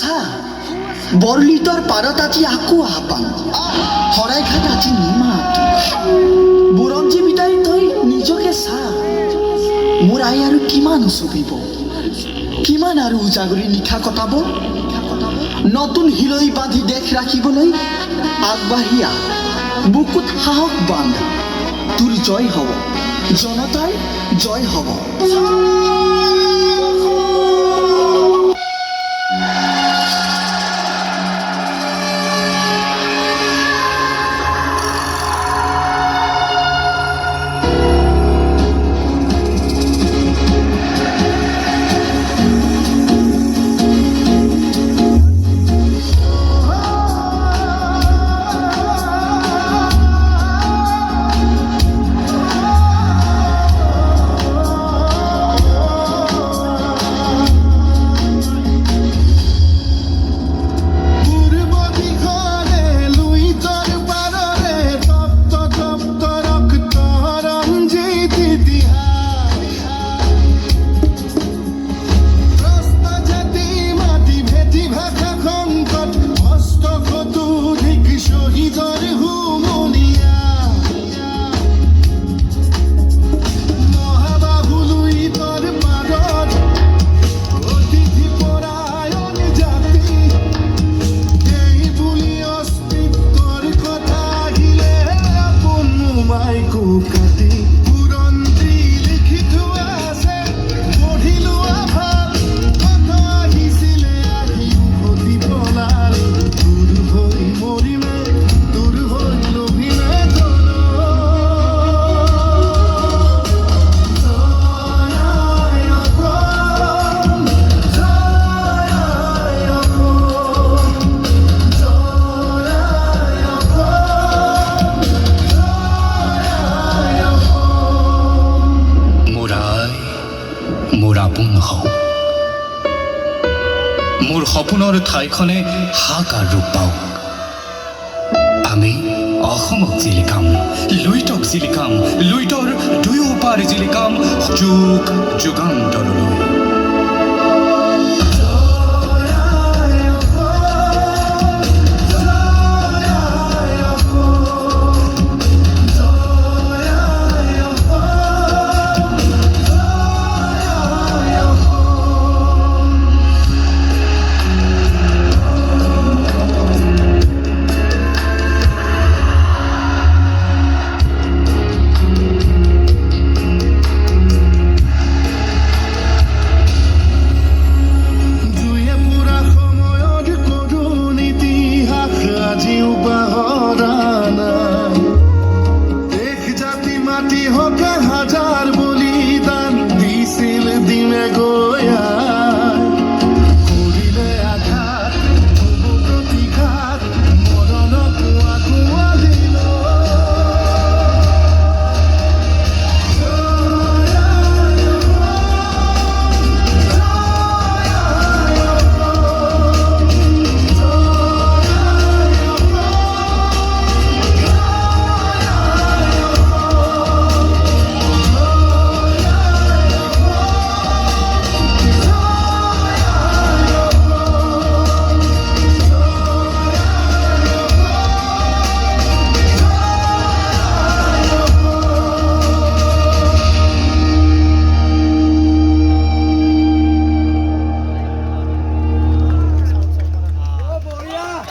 চা বৰলিতৰ পাৰত আজি আকৌ আহ্বান শৰাইঘাট আজি নিমাত বুৰঞ্জী বিদায় তই নিজকে চা মোৰ আই আৰু কিমান চুপিব কিমান আৰু উজাগৰি নিশা কটাব নতুন হিলৈ বান্ধি দেশ ৰাখিবলৈ আগবাঢ়ি আহ বুকুত সাহস বান্ধ তোৰ জয় হ'ব জনতাৰ জয় হ'ব মোৰ সপোনৰ ঠাইখনে হাকাৰ ৰূপ পাওক আমি অসমক জিলিকাম লুইতক জিলিকাম লুইতৰ দুয়োপাৰ জিলিকাম যুগ যুগান্তৰলৈ